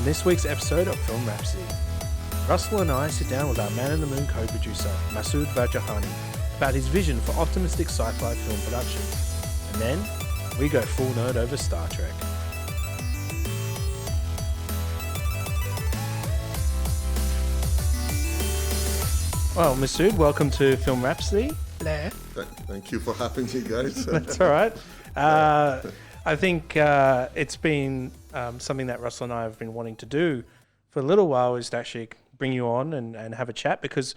On this week's episode of Film Rhapsody, Russell and I sit down with our Man in the Moon co-producer, Masoud Varjavandi, about his vision for optimistic sci-fi film production. And then, we go full nerd over Star Trek. Well, Masoud, welcome to Film Rhapsody. Hello. Thank you for having me, guys. That's all right. I think it's been something that Russell and I have been wanting to do for a little while, is to actually bring you on and have a chat, because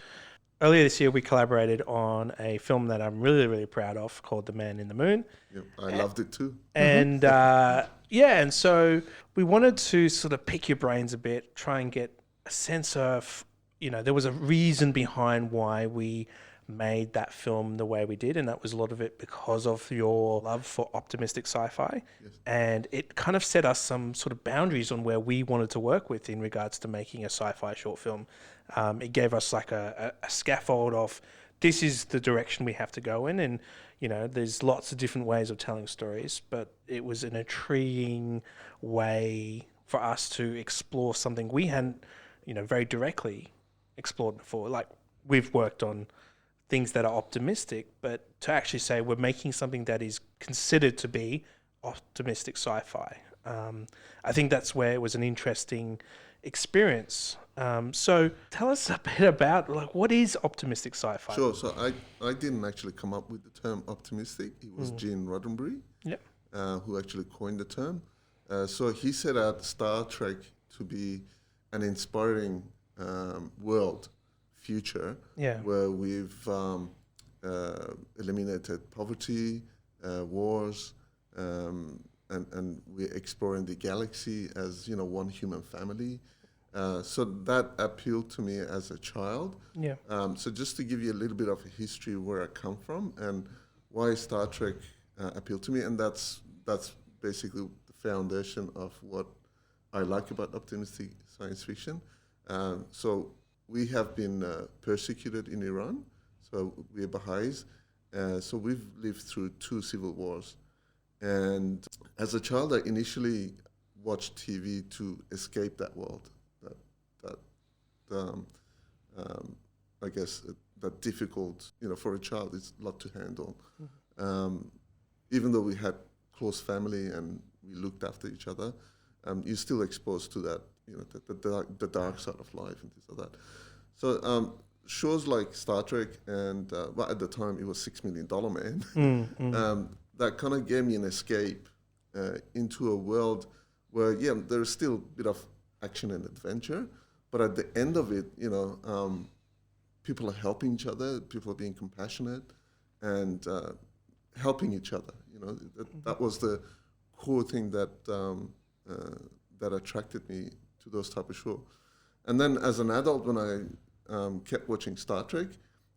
earlier this year we collaborated on a film that I'm really, really proud of called The Man in the Moon. Yep, I loved it too. And and so we wanted to sort of pick your brains a bit, try and get a sense of, there was a reason behind why we made that film the way we did, and that was a lot of it because of your love for optimistic sci-fi. Yes. And it kind of set us some sort of boundaries on where we wanted to work with in regards to making a sci-fi short film. It gave us like a scaffold of, this is the direction we have to go in, and there's lots of different ways of telling stories, but it was an intriguing way for us to explore something we hadn't very directly explored before. Like, we've worked on things that are optimistic, but to actually say we're making something that is considered to be optimistic sci-fi, I think that's where it was an interesting experience. So tell us a bit about, what is optimistic sci-fi? Sure. So I didn't actually come up with the term optimistic. It was Gene Roddenberry, who actually coined the term. So he set out Star Trek to be an inspiring world future, where we've eliminated poverty, wars, and we're exploring the galaxy as one human family. So that appealed to me as a child. So just to give you a little bit of a history where I come from and why Star Trek appealed to me, and that's basically the foundation of what I like about optimistic science fiction. So we have been persecuted in Iran, so we're Baha'is. So we've lived through 2 civil wars. And as a child, I initially watched TV to escape that world. I guess that difficult, for a child, it's a lot to handle. Even though we had close family and we looked after each other, you're still exposed to that, the dark side of life and things like that. So shows like Star Trek and, at the time it was $6 Million Man, that kind of gave me an escape into a world where, there's still a bit of action and adventure, but at the end of it, people are helping each other, people are being compassionate and helping each other. That was the core thing that attracted me to those type of shows. And then as an adult, when I kept watching Star Trek,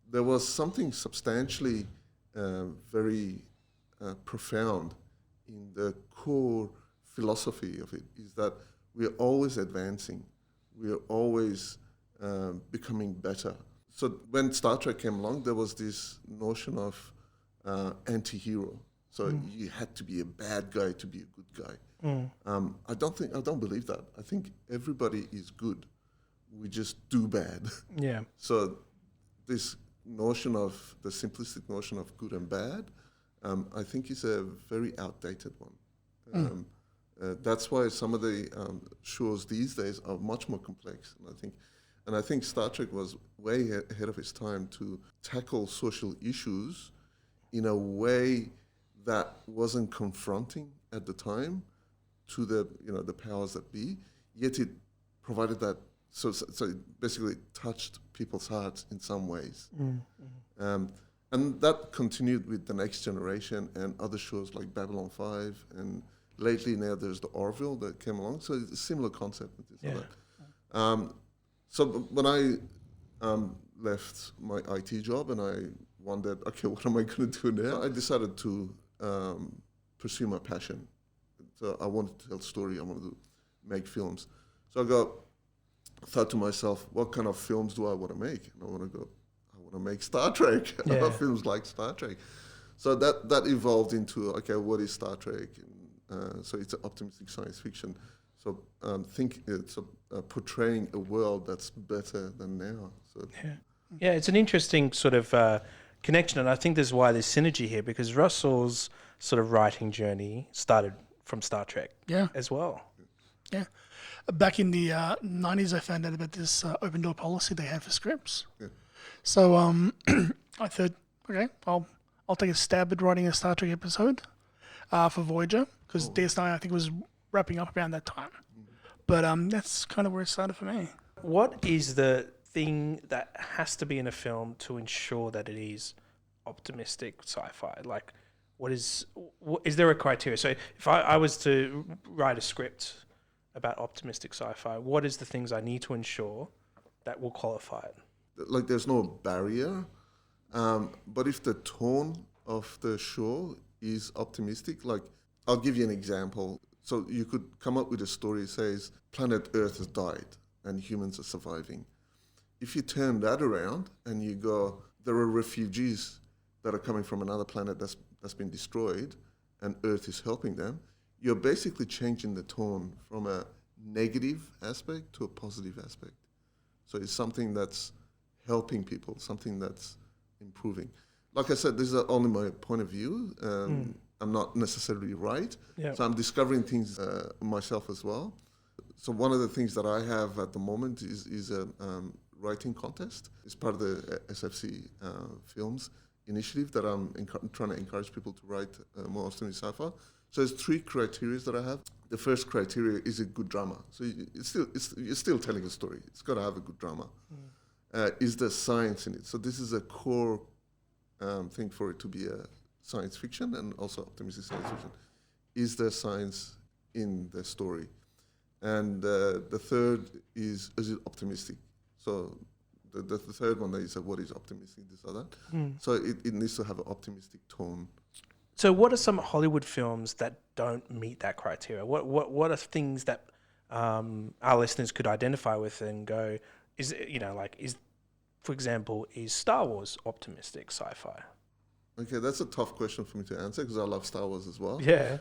there was something substantially very profound in the core philosophy of it, is that we're always advancing, we're always becoming better. So when Star Trek came along, there was this notion of anti-hero. So you had to be a bad guy to be a good guy. I don't believe that. I think everybody is good. We just do bad. So this notion of, the simplistic notion of good and bad, I think is a very outdated one. That's why some of the shows these days are much more complex. And I think Star Trek was way ahead of its time to tackle social issues in a way that wasn't confronting at the time to the powers that be, yet it provided that, so it basically touched people's hearts in some ways. And that continued with The Next Generation and other shows like Babylon 5, and lately now there's the Orville that came along, so it's a similar concept with this or that. So when I left my IT job and I wondered, okay, what am I going to do now? I decided to pursue my passion. So I wanted to tell story, I wanted to make films. So I thought to myself, what kind of films do I want to make? And I want to make Star Trek, films like Star Trek. So that evolved into, okay, what is Star Trek? And, so it's an optimistic science fiction. So portraying a world that's better than now. So Yeah, it's an interesting sort of connection, and I think there's why there's synergy here, because Russell's sort of writing journey started from Star Trek Yeah, as well. yeah. Back in the 90s, I found out about this open door policy they had for scripts. Yeah. So I thought, okay, I'll take a stab at writing a Star Trek episode for Voyager, because DS9 I think was wrapping up around that time. But that's kind of where it started for me. What is the thing that has to be in a film to ensure that it is optimistic sci-fi? Like, is there a criteria? So if I was to write a script about optimistic sci-fi, what is the things I need to ensure that will qualify it? like there's no barrier, but if the tone of the show is optimistic, like I'll give you an example. So you could come up with a story that says planet Earth has died and humans are surviving. If you turn that around and you go, there are refugees that are coming from another planet that's been destroyed and Earth is helping them, you're basically changing the tone from a negative aspect to a positive aspect. So it's something that's helping people, something that's improving. Like I said, this is only my point of view. I'm not necessarily right. Yeah. So I'm discovering things myself as well. So one of the things that I have at the moment is a writing contest. It's part of the SFC Films initiative that I'm trying to encourage people to write more often sci-fi. So there's 3 criteria that I have. The first criteria is a good drama. So you're still telling a story. It's got to have a good drama. Is there science in it? So this is a core thing for it to be a science fiction and also optimistic science fiction. Is there science in the story? And the third is it optimistic? So the third one is what is optimistic, this or that. So it needs to have an optimistic tone. So what are some Hollywood films that don't meet that criteria? What are things that our listeners could identify with and go, for example, is Star Wars optimistic sci-fi? Okay, that's a tough question for me to answer because I love Star Wars as well. Yeah.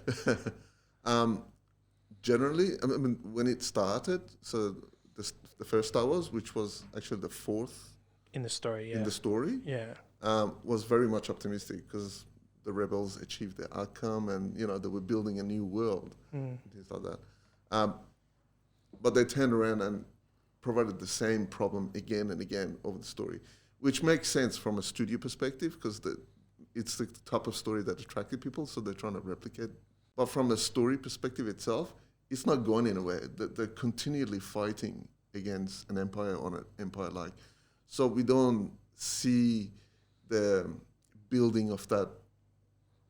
Generally, I mean, when it started, so the first Star Wars, which was actually the 4th in the story, yeah, was very much optimistic because the rebels achieved their outcome, and they were building a new world, and things like that. But they turned around and provided the same problem again and again over the story, which makes sense from a studio perspective because it's the type of story that attracted people, so they're trying to replicate. But from a story perspective itself, it's not going anywhere. They're continually fighting against an empire on an empire like. So we don't see the building of that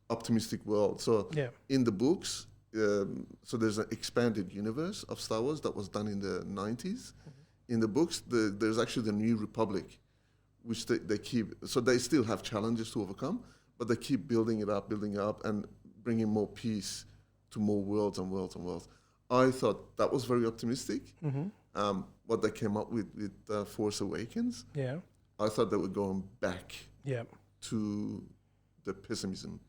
optimistic world. So in the books, so there's an expanded universe of Star Wars that was done in the 90s. In the books, there's actually the New Republic, which they keep, so they still have challenges to overcome, but they keep building it up, and bringing more peace to more worlds and worlds and worlds. I thought that was very optimistic. What they came up with Force Awakens, I thought they were going back to the pessimism.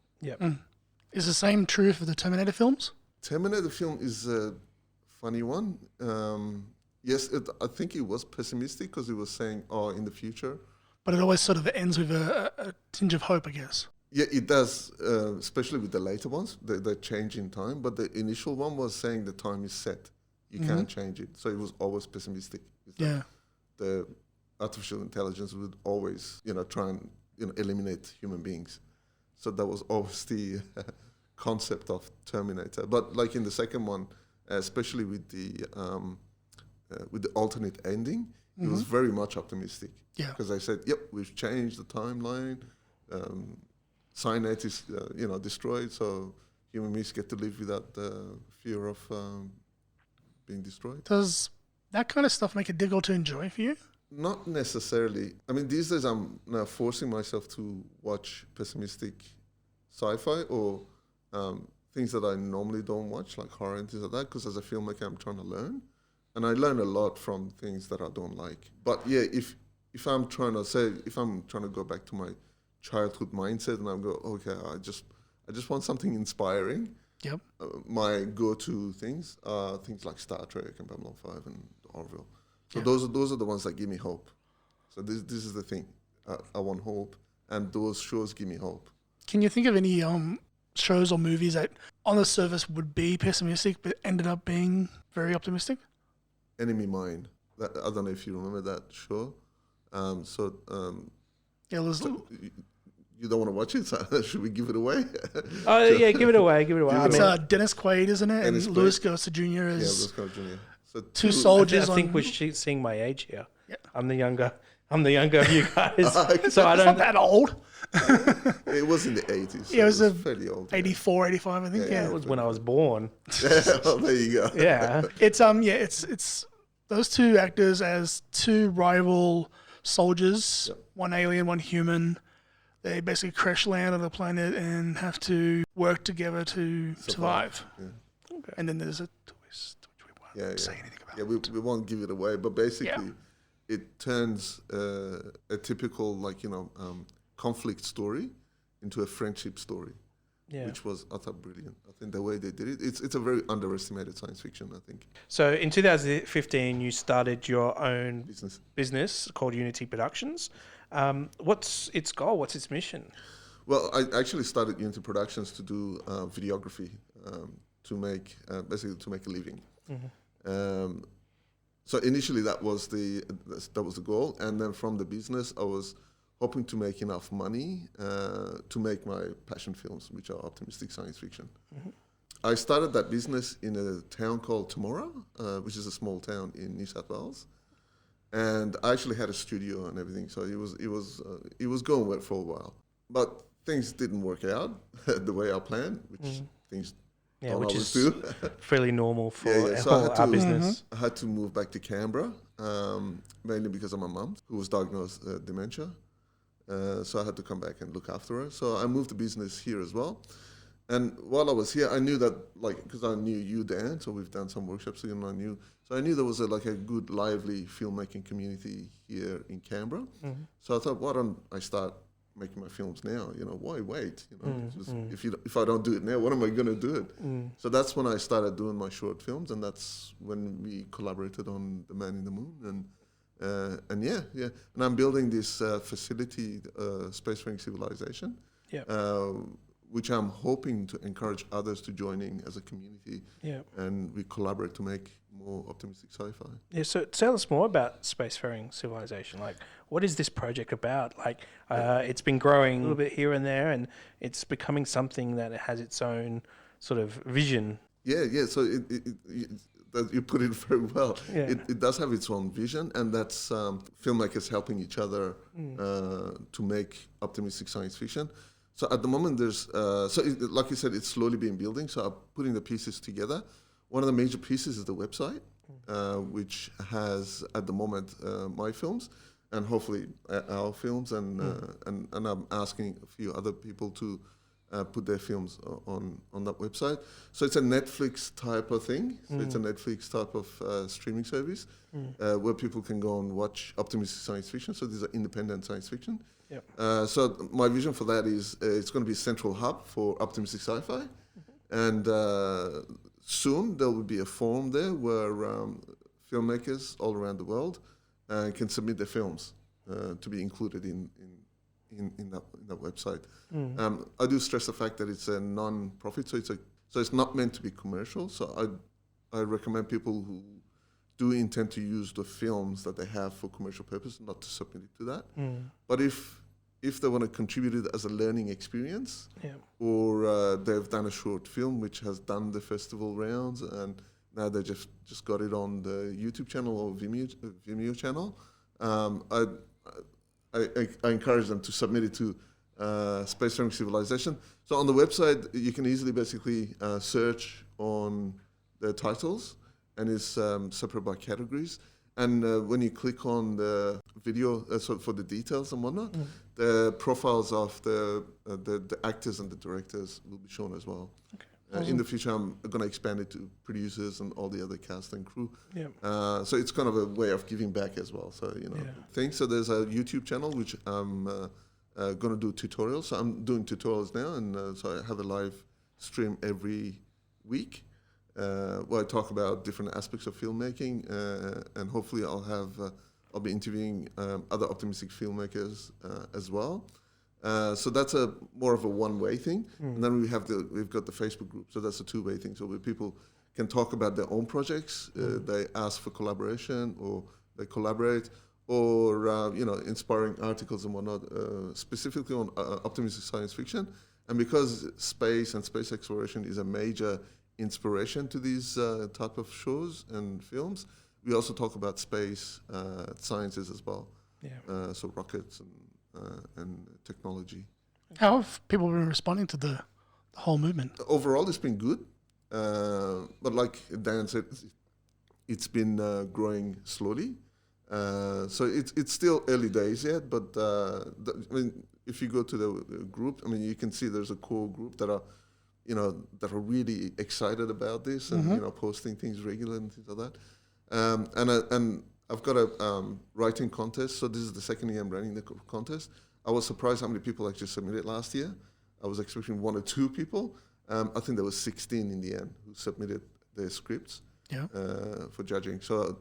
Is the same true for the Terminator films? Terminator film is a funny one. Yes, I think it was pessimistic because it was saying, in the future. But it always sort of ends with a tinge of hope, I guess. Yeah, it does, especially with the later ones. They change in time, but the initial one was saying the time is set. You can't change it. So it was always pessimistic. The artificial intelligence would always, try and eliminate human beings. So that was always the concept of Terminator. But like in the second one, especially with the alternate ending, it was very much optimistic. Yeah. Because they said, yep, we've changed the timeline. Cyanide is, destroyed, so human beings get to live without the fear of being destroyed. Does that kind of stuff make it difficult to enjoy for you? Not necessarily. I mean, these days I'm now forcing myself to watch pessimistic sci-fi or things that I normally don't watch, like horror and things like that, because as a filmmaker, I'm trying to learn. And I learn a lot from things that I don't like. But yeah, if I'm trying to go back to my childhood mindset and I'm go, okay, I just want something inspiring, Yep. My go-to things are things like Star Trek and Babylon 5 and Orville. So Yeah. those are the ones that give me hope. So this is the thing. I want hope, and those shows give me hope. Can you think of any shows or movies that on the surface would be pessimistic but ended up being very optimistic? Enemy Mine. I don't know if you remember that show. Yeah, there's You don't want to watch it, so should we give it away? Oh yeah, give it away. Give it away. it's Dennis Quaid, isn't it? Dennis And Quaid. Louis Gossett Jr. Yeah, is Louis Gossett Jr. So two soldiers. I think on, we're seeing my age here. Yeah. I'm the younger of you guys, so I It's not don't. that old. It was in the 80s. So Yeah, it was fairly old. 84, 85, I think. Yeah. It was when I was born. Yeah, well, there you go. Yeah. It's those two actors as two rival soldiers, Yep. one alien, one human. They basically crash land on the planet and have to work together to survive. Yeah. Okay. And then there's a twist which we won't Yeah, say yeah. anything about. Yeah, we won't give it away, but basically, it turns a typical conflict story into a friendship story, Yeah. which was I thought brilliant. I think the way they did it, it's a very underestimated science fiction. I think So in 2015, you started your own business. called Unity Productions. What's its goal? What's its mission? Well, I actually started Unity Productions to do videography, to make a living. So initially that was the goal, and then from the business I was hoping to make enough money to make my passion films, which are optimistic science fiction. I started that business in a town called Temora, which is a small town in New South Wales, and I actually had a studio and everything. So it was going well for a while, but things didn't work out the way I planned, which things don't which always is do. fairly normal for So I had our to- business. I had to move back to Canberra, mainly because of my mum, who was diagnosed dementia. So I had to come back and look after her. So I moved the business here as well. And while I was here, I knew that, because I knew you, Dan, so we've done some workshops together, and I knew there was a good, lively filmmaking community here in Canberra. So I thought, why don't I start making my films now? Why wait? If I don't do it now, what am I going to do it? So that's when I started doing my short films, and that's when we collaborated on The Man in the Moon, and and I'm building this facility, Spacefaring Civilisation, which I'm hoping to encourage others to join in as a community, and we collaborate to make more optimistic sci-fi. Yeah, so tell us more about Spacefaring Civilisation. What is this project about? It's been growing a little bit here and there, and it's becoming something that has its own sort of vision. Yeah. So you put it very well. Yeah. It does have its own vision, and that's filmmakers helping each other to make optimistic science fiction. So at the moment, there's like you said, it's slowly been building. So I'm putting the pieces together. One of the major pieces is the website, which has at the moment my films and hopefully our films, and I'm asking a few other people to put their films on that website. So it's a Netflix type of thing. So it's a Netflix type of streaming service where people can go and watch optimistic science fiction. So these are independent science fiction. Yep. So my vision for that is it's going to be a central hub for optimistic sci-fi, and soon there will be a forum there where filmmakers all around the world can submit their films to be included in that website. I do stress the fact that it's a non-profit, so it's not meant to be commercial. So I recommend people who do intend to use the films that they have for commercial purpose not to submit it to that. But if they want to contribute it as a learning experience, or they've done a short film which has done the festival rounds and now they just got it on the YouTube channel or Vimeo channel, I encourage them to submit it to Spacefaring Civilisation. So on the website, you can easily basically search on the titles, and it's separated by categories. And when you click on the video, so for the details and whatnot, the profiles of the actors and the directors will be shown as well. Okay. In the future, I'm going to expand it to producers and all the other cast and crew. Yeah. So it's kind of a way of giving back as well. So things. So there's a YouTube channel which I'm going to do tutorials. So I'm doing tutorials now, and so I have a live stream every week, where I talk about different aspects of filmmaking, and hopefully I'll be interviewing other optimistic filmmakers as well. So that's more of a one-way thing, and then we've got the Facebook group, so that's a two-way thing. So where people can talk about their own projects, they ask for collaboration, or they collaborate, or inspiring articles and whatnot, specifically on optimistic science fiction. And because space and space exploration is a major inspiration to these type of shows and films, we also talk about space sciences as well. Yeah. So rockets and technology. How have people been responding to the whole movement? Overall, it's been good. But like Dan said, it's been growing slowly. So it's still early days yet, but if you go to the group, you can see there's a core group that are really excited about this and posting things regularly and things like that. And I've got a writing contest. So this is the second year I'm running the contest. I was surprised how many people actually submitted last year. I was expecting 1 or 2 people. I think there was 16 in the end who submitted their scripts for judging. So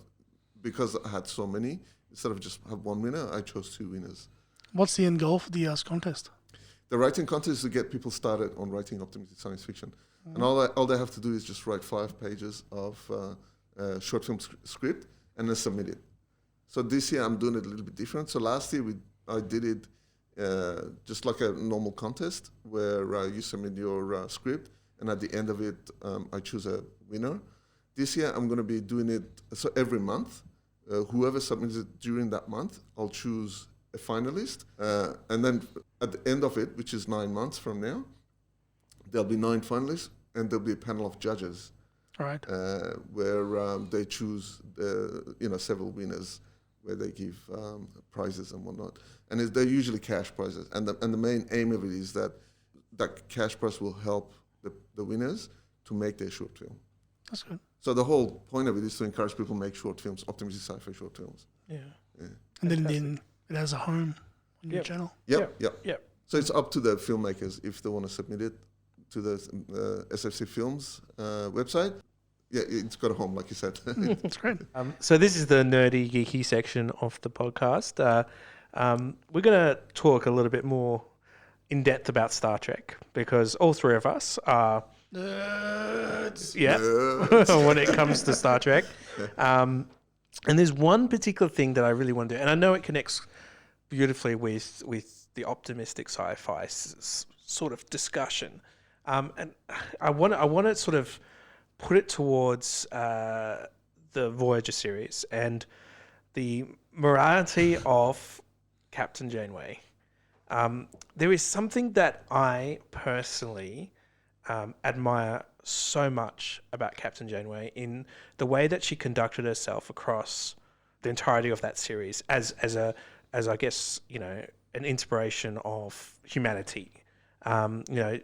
because I had so many, instead of just have one winner, I chose 2 winners. What's the end goal for the contest? The writing contest is to get people started on writing optimistic science fiction. And all they have to do is just write 5 pages of short film script and then submit it. So this year I'm doing it a little bit different. So last year I did it just like a normal contest where you submit your script, and at the end of it I choose a winner. This year I'm going to be doing it so every month. Whoever submits it during that month, I'll choose a finalist. And then at the end of it, which is 9 months from now, there'll be 9 finalists, and there'll be a panel of judges. Right. Where they choose several winners, where they give prizes and whatnot, and they're usually cash prizes. And the main aim of it is that cash prize will help the winners to make their short film. That's good. So the whole point of it is to encourage people to make short films, optimistic sci-fi short films. Yeah. And then it has a home on your channel. Yep. So it's up to the filmmakers if they want to submit it to the SFC Films website. Yeah, it's got a home, like you said. That's great. So this is the nerdy, geeky section of the podcast. We're going to talk a little bit more in depth about Star Trek, because all 3 of us are nerds. Yeah, when it comes to Star Trek. And there's one particular thing that I really want to do, and I know it connects beautifully with the optimistic sci-fi sort of discussion. And I want to sort of put it towards the Voyager series and the morality of Captain Janeway. There is something that I personally admire so much about Captain Janeway in the way that she conducted herself across the entirety of that series as I guess, an inspiration of humanity. And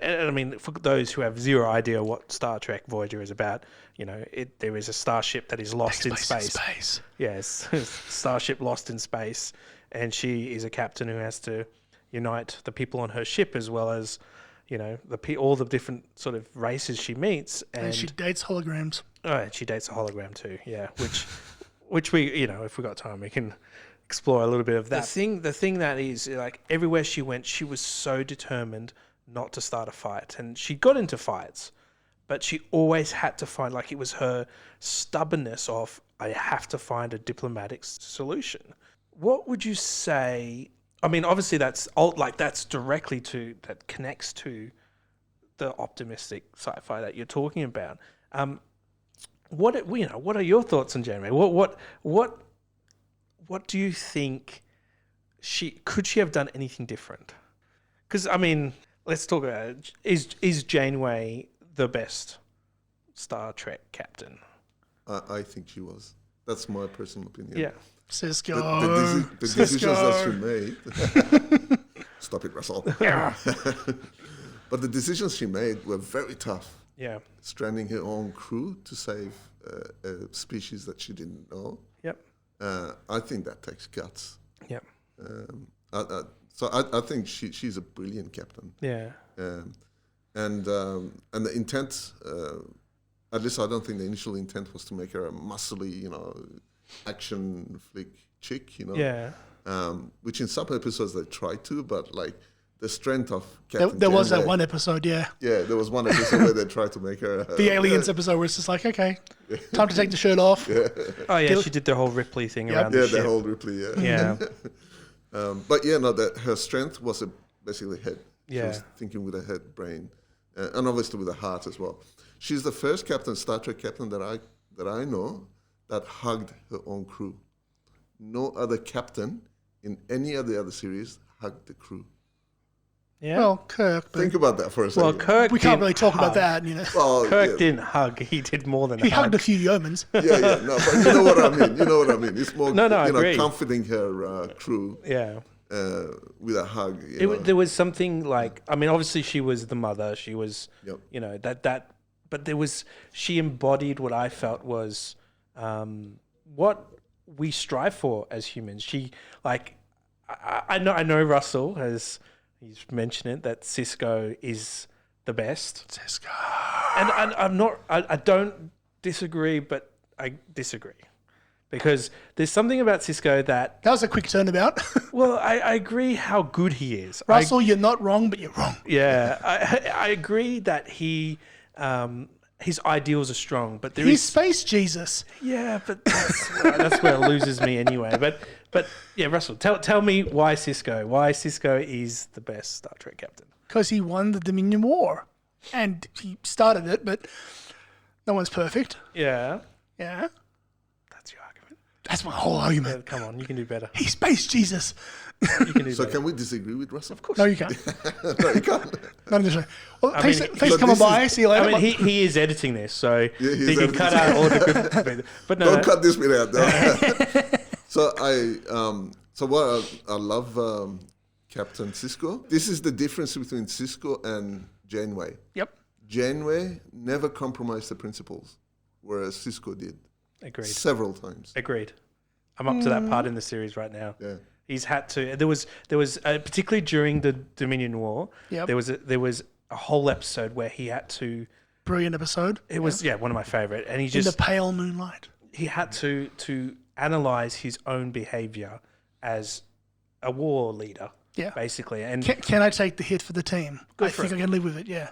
I mean, for those who have zero idea what Star Trek Voyager is about, there is a starship that is lost in space. Yes, starship lost in space, and she is a captain who has to unite the people on her ship as well as, all the different sort of races she meets. And she dates holograms. Oh, and she dates a hologram too. Yeah, which we, if we got time, we can explore a little bit of that. The thing that is, like, everywhere she went, she was so determined not to start a fight, and she got into fights, but she always had to find, like, it was her stubbornness of, I have to find a diplomatic solution. What would you say? I mean, obviously that connects to the optimistic sci-fi that you're talking about. What are your thoughts on Janeway? What do you think could she have done anything different? Because, I mean, let's talk about it. Is Janeway the best Star Trek captain? I think she was. That's my personal opinion. Yeah. Cisco. The decisions that she made. Stop it, Russell. Yeah. But the decisions she made were very tough. Yeah. Stranding her own crew to save a species that she didn't know. Yep. I think that takes guts. Yep. So I think she's a brilliant captain. Yeah. and the intent, at least I don't think the initial intent was to make her a muscly, action flick chick, Yeah. Which in some episodes they tried to, but like the strength of Captain There was that Janeway- one episode, yeah. Yeah, there was one episode where they tried to make her The Aliens episode where it's just like, okay, time to take the shirt off. Oh yeah, she did the whole Ripley thing around Yeah, the the ship. whole Ripley. Yeah. Yeah. But yeah, no, that her strength was basically head. She was Yeah. thinking with her head, brain, and obviously with her heart as well. She's the first captain, Star Trek captain that I know that hugged her own crew. No other captain in any of the other series hugged the crew. Yeah. Well, Kirk, but Think about that for a Well, second. Kirk. we can't didn't really talk hug. about that, you know. Well, Kirk yeah. didn't hug. He did more than He hug. hugged a few yeomans. Yeah, no, but you know what I mean. You know what I mean. It's more, No, I agree. comforting her crew Yeah. with a hug. You know. There was something like, I mean, obviously she was the mother. She was, Yep. but she embodied what I felt was what we strive for as humans. She, like, I know Russell has, he's mentioned it, that Cisco is the best. Cisco. And I don't disagree, but I disagree. Because there's something about Cisco that, That was a quick turnabout. well, I agree how good he is. Russell, you're not wrong, but you're wrong. Yeah, I agree that his ideals are strong, but He's Space Jesus. yeah, but that's where it loses me anyway. But yeah, Russell, tell me why Cisco is the best Star Trek captain. Because he won the Dominion War. And he started it, but no one's perfect. Yeah, Yeah. that's your argument. That's my whole argument. Yeah, come on, you can do better. He's Space Jesus. You can do So better. can we disagree with Russell? Of course. No, you can't. No, you can't. Not in the show. Well, thanks mean, for so coming this by. See you later. I mean, he is editing this, so he's he can editing. cut out all the good. But no, Don't cut this bit out. No. So what I love Captain Cisco. This is the difference between Cisco and Janeway. Yep. Janeway never compromised the principles, whereas Cisco did agreed. several times. Agreed. I'm up to that part in the series right now. Yeah. He's had to. There was particularly during the Dominion War. Yep. There was a whole episode where he had to. Brilliant episode. It was one of my favorite, and he In the just pale moonlight. he had to analyze his own behavior as a war leader. Yeah. Basically, and Can I take the hit for the team? I for think it. I can live with it, yeah.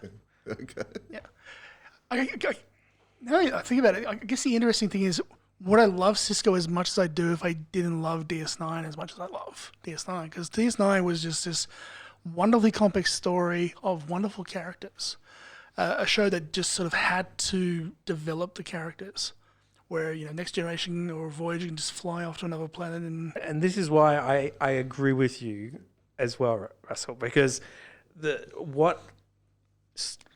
Okay. Yeah. Now I think about it, I guess the interesting thing is, would I love Cisco as much as I do if I didn't love DS9 as much as I love DS9? Because DS9 was just this wonderfully complex story of wonderful characters. A show that just sort of had to develop the characters. Where, Next Generation or Voyager can just fly off to another planet and this is why I agree with you as well, Russell, because what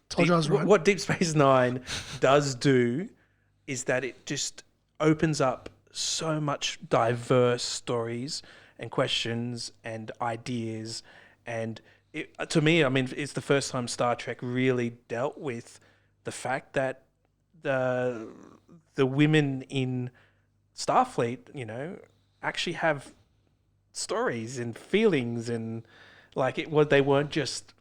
Told you I was right. what Deep Space Nine does do is that it just opens up so much diverse stories and questions and ideas, and to me, I mean, it's the first time Star Trek really dealt with the fact that the women in Starfleet, actually have stories and feelings, and they weren't just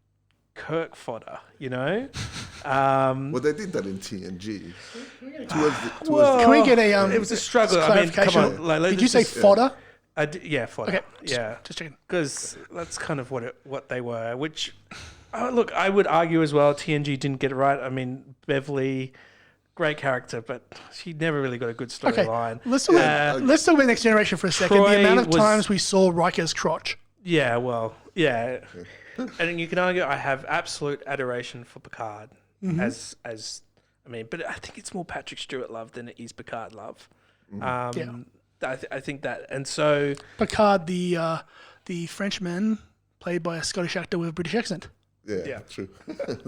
Kirk fodder, Well, they did that in TNG. Can we get a it was a struggle. I mean, come clarification? on. Did you say fodder? Yeah, fodder. Okay, Yeah, just checking. because that's kind of what they were. Which, look, I would argue as well. TNG didn't get it right. I mean, Beverly, great character, but she never really got a good Okay, storyline. let's talk about Next Generation for a second. Troy The amount of was- times we saw Riker's crotch. Yeah, well, yeah, and you can argue I have absolute adoration for Picard as I mean, but I think it's more Patrick Stewart love than it is Picard love. Yeah. I think that, and so Picard, the Frenchman, played by a Scottish actor with a British accent, Yeah, true.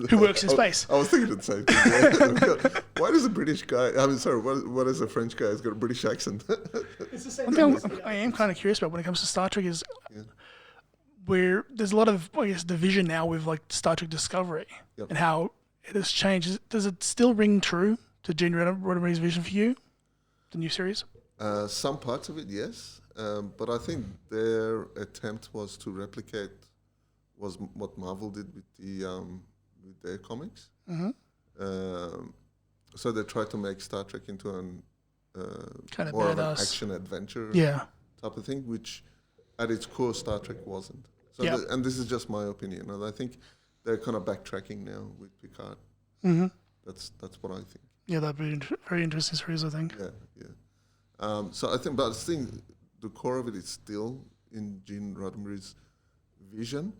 who works in space. I was thinking the same thing. Yeah. Why does a British guy? I mean, sorry. What is a French guy who's got a British accent? One thing I am kind of curious about when it comes to Star Trek is where there's a lot of, I guess, division now with like Star Trek Discovery and how it has changed. Does it still ring true to Gene Roddenberry's vision for you, the new series? Some parts of it, yes, but I think their attempt was to replicate what Marvel did with with their comics. Mm-hmm. So they tried to make Star Trek into an Kind of more of an badass. action adventure Yeah. type of thing, which at its core Star Trek wasn't. So Yep. and this is just my opinion, and I think they're kind of backtracking now with Picard. Mm-hmm. That's what I think. Yeah, that'd be very interesting series, I think. Yeah. So I think, but I think the core of it is still in Gene Roddenberry's vision.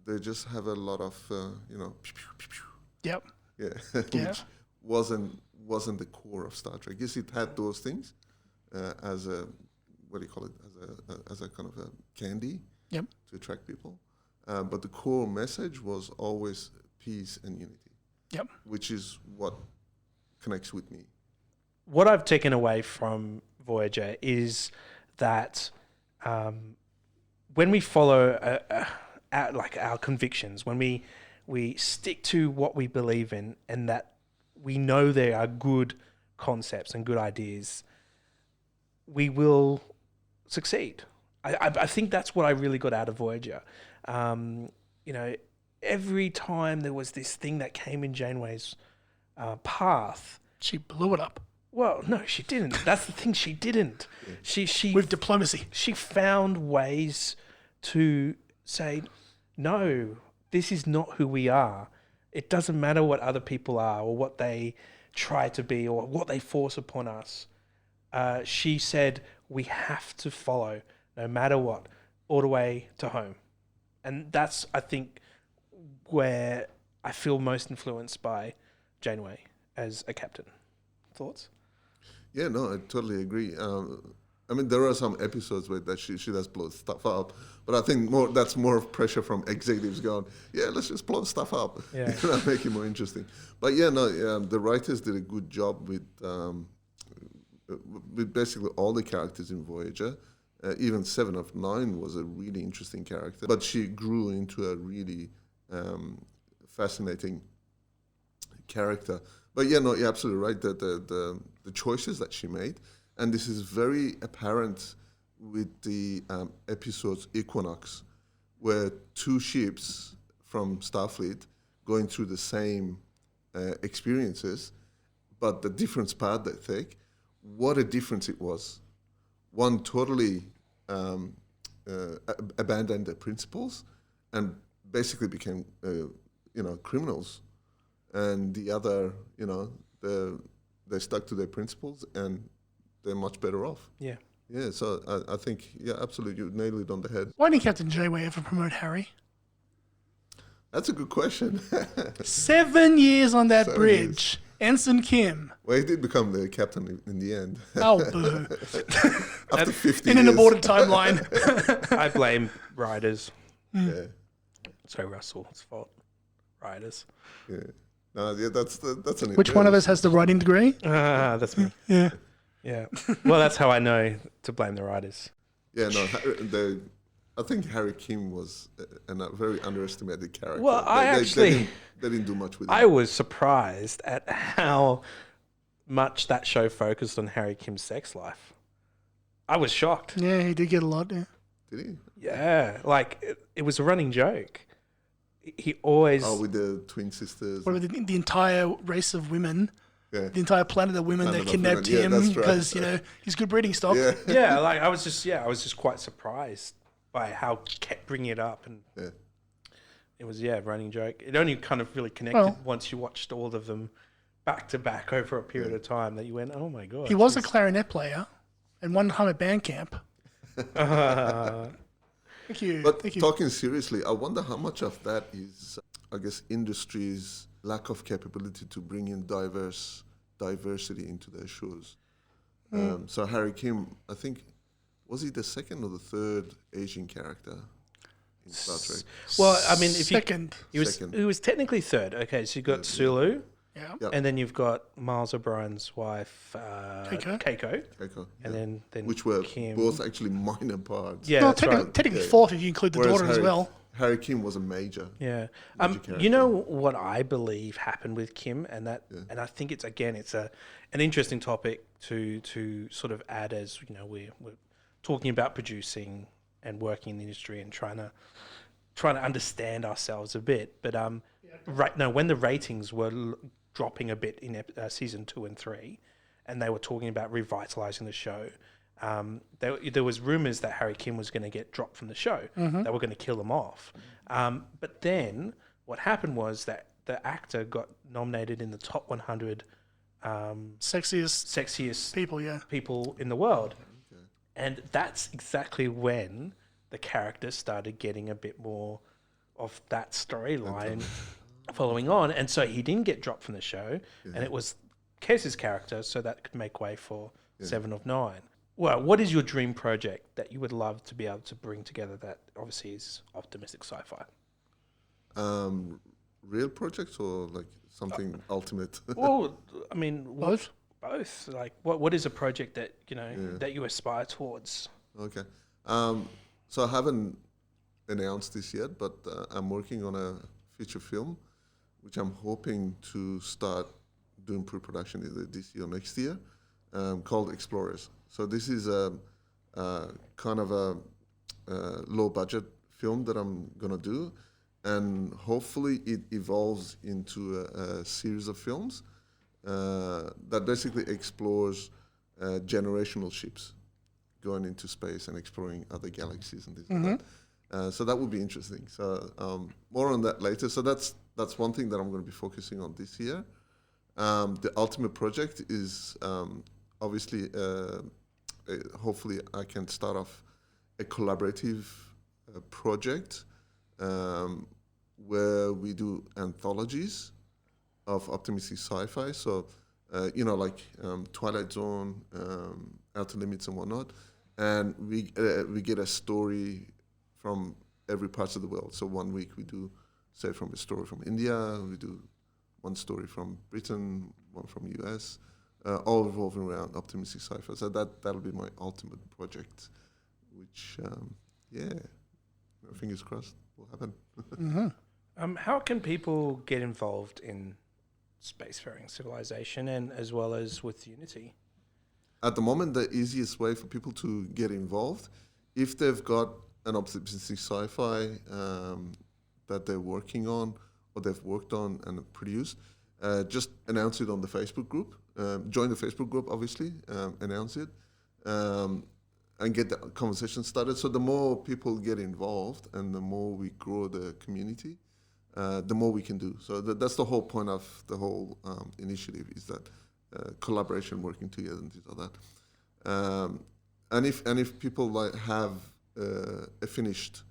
They just have a lot of, pew, pew, pew, pew. Yep. Yeah, Yeah. which wasn't the core of Star Trek. Yes, it had those things as a what do you call it? As a kind of a candy Yep. to attract people. But the core message was always peace and unity. Yep. Which is what connects with me. What I've taken away from Voyager is that when we follow our convictions, when we stick to what we believe in, and that we know there are good concepts and good ideas, we will succeed. I think that's what I really got out of Voyager. Every time there was this thing that came in Janeway's path. She blew it up. Well, no, she didn't. That's the thing. She didn't. She With diplomacy. She found ways to say, no, this is not who we are. It doesn't matter what other people are or what they try to be or what they force upon us. She said, we have to follow no matter what, all the way to home. And that's, I think, where I feel most influenced by Janeway as a captain. Thoughts? Yeah, no, I totally agree. I mean, there are some episodes where that she does blow stuff up, but I think that's more of pressure from executives going, yeah, let's just blow stuff up, make it more interesting. But yeah, no, the writers did a good job with basically all the characters in Voyager. Even 7 of 9 was a really interesting character, but she grew into a really fascinating character. But yeah, no, you're absolutely right. The choices that she made, and this is very apparent with the episodes Equinox, where 2 ships from Starfleet going through the same experiences, but the different path they take. What a difference it was. One totally abandoned their principles and basically became, criminals. And the other, they stuck to their principles and they're much better off. Yeah. Yeah, so I think, yeah, absolutely, you nailed it on the head. Why didn't Captain Janeway ever promote Harry? That's a good question. 7 years on that 7 bridge. years. Ensign Kim. Well, he did become the captain in the end. Oh, boo. After 50 In years. an aborted timeline. I blame writers. Yeah, So Russell's fault. Writers. yeah. No, yeah, that's an. Which one of us has the writing degree? That's me. Yeah. Yeah. Well, that's how I know to blame the writers. Yeah, no, I think Harry Kim was a very underestimated character. Well, they didn't do much with him. I was surprised at how much that show focused on Harry Kim's sex life. I was shocked. Yeah, he did get a lot, yeah. Did he? Yeah, like it was a running joke. He always. Oh, with the twin sisters. What about the entire race of women, Yeah. the entire planet of women Planet that of kidnapped women. Yeah, him that's right. because, he's good breeding stock. Yeah. Yeah, like I was just quite surprised by how he kept bringing it up, and Yeah. it was a running joke. It only kind of really connected Well- once you watched all of them back to back over a period of time that you went, oh my god. He was a clarinet player and one time at band camp. Thank you. But Thank you. talking seriously, I wonder how much of that is, I guess, industry's lack of capability to bring in diversity into their shows. So Harry Kim, I think, was he the second or the third Asian character in Star Trek? Well, I mean, if Second. he was technically third. Okay, so you got Sulu, Yeah. Yeah. and then you've got Miles O'Brien's wife, Keiko. Keiko, Keiko, and yeah. then Which were Kim. both actually minor parts. Yeah, Well, that's right. technically Yeah. fourth if you include the Whereas daughter as well. Harry Kim was a major. Yeah. Major character. You know what I believe happened with Kim, and and I think it's an interesting topic to sort of add as we're talking about producing and working in the industry and trying to understand ourselves a bit. But when the ratings were dropping a bit in season 2 and 3, and they were talking about revitalizing the show, there was rumors that Harry Kim was going to get dropped from the show. They were going to kill him off. But then what happened was that the actor got nominated in the top 100 sexiest people in the world. Okay. And that's exactly when the character started getting a bit more of that storyline following on. And so he didn't get dropped from the show, and it was Kes's character, so that could make way for 7 of 9. Well, what is your dream project that you would love to be able to bring together that obviously is optimistic sci-fi? Real projects or like something ultimate? Well, I mean, both. Like, what is a project that that you aspire towards? Okay, so I haven't announced this yet, but I'm working on a feature film, which I'm hoping to start doing pre-production either this year or next year, called Explorers. So this is a kind of a low-budget film that I'm gonna do. And hopefully it evolves into a series of films that basically explores generational ships going into space and exploring other galaxies and this and that. So that would be interesting. So more on that later. So that's one thing that I'm going to be focusing on this year. The ultimate project is obviously, hopefully I can start off a collaborative project where we do anthologies of optimistic sci-fi. So, like Twilight Zone, Outer Limits and whatnot. And we get a story from every part of the world. So 1 week we do, say, from a story from India, we do one story from Britain, one from US, all revolving around optimistic sci-fi. So that'll be my ultimate project, which, fingers crossed, will happen. How can people get involved in spacefaring civilization and as well as with Unity? At the moment, the easiest way for people to get involved, if they've got an optimistic sci-fi that they're working on or they've worked on and produced, just announce it on the Facebook group. Join the Facebook group, obviously, announce it, and get the conversation started. So the more people get involved and the more we grow the community, the more we can do. So that's the whole point of the whole initiative, is that collaboration, working together and things like that. And if people like have a finished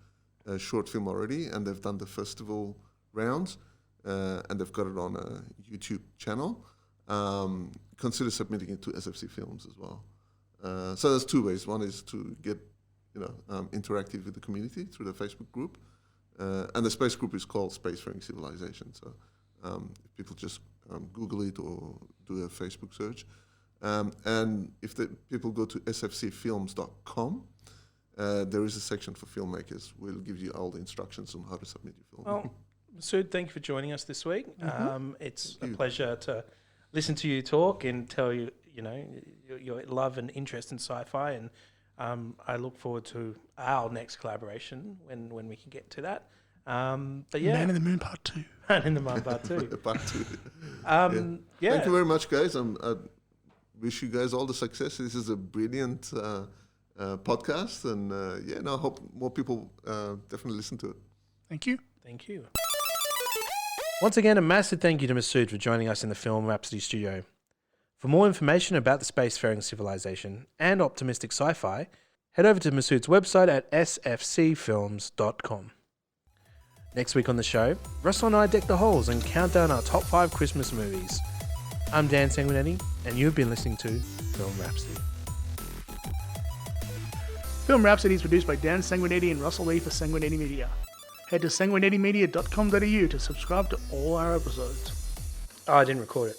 short film already and they've done the festival rounds and they've got it on a YouTube channel, consider submitting it to SFC Films as well. So there's two ways. One is to get interactive with the community through the Facebook group. And the space group is called Spacefaring Civilisation. So if people just Google it or do a Facebook search. And if the people go to sfcfilms.com, there is a section for filmmakers. We'll give you all the instructions on how to submit your film. Well, Masoud, thank you for joining us this week. It's a pleasure to listen to you talk and tell you, your love and interest in sci-fi, and I look forward to our next collaboration when we can get to that. But yeah, Man in the Moon Part 2. Man in the Moon Part 2. Part 2. Yeah. Thank you very much, guys. I wish you guys all the success. This is a brilliant podcast, and I hope more people definitely listen to it. Thank you. Thank you. Once again, a massive thank you to Masoud for joining us in the Film Rhapsody studio. For more information about the spacefaring civilization and optimistic sci-fi, head over to Masoud's website at sfcfilms.com. Next week on the show, Russell and I deck the halls and count down our top 5 Christmas movies. I'm Dan Sanguinetti, and you've been listening to Film Rhapsody. Film Rhapsody is produced by Dan Sanguinetti and Russell Lee for Sanguinetti Media. Head to sanguinettimedia.com.au to subscribe to all our episodes. Oh, I didn't record it.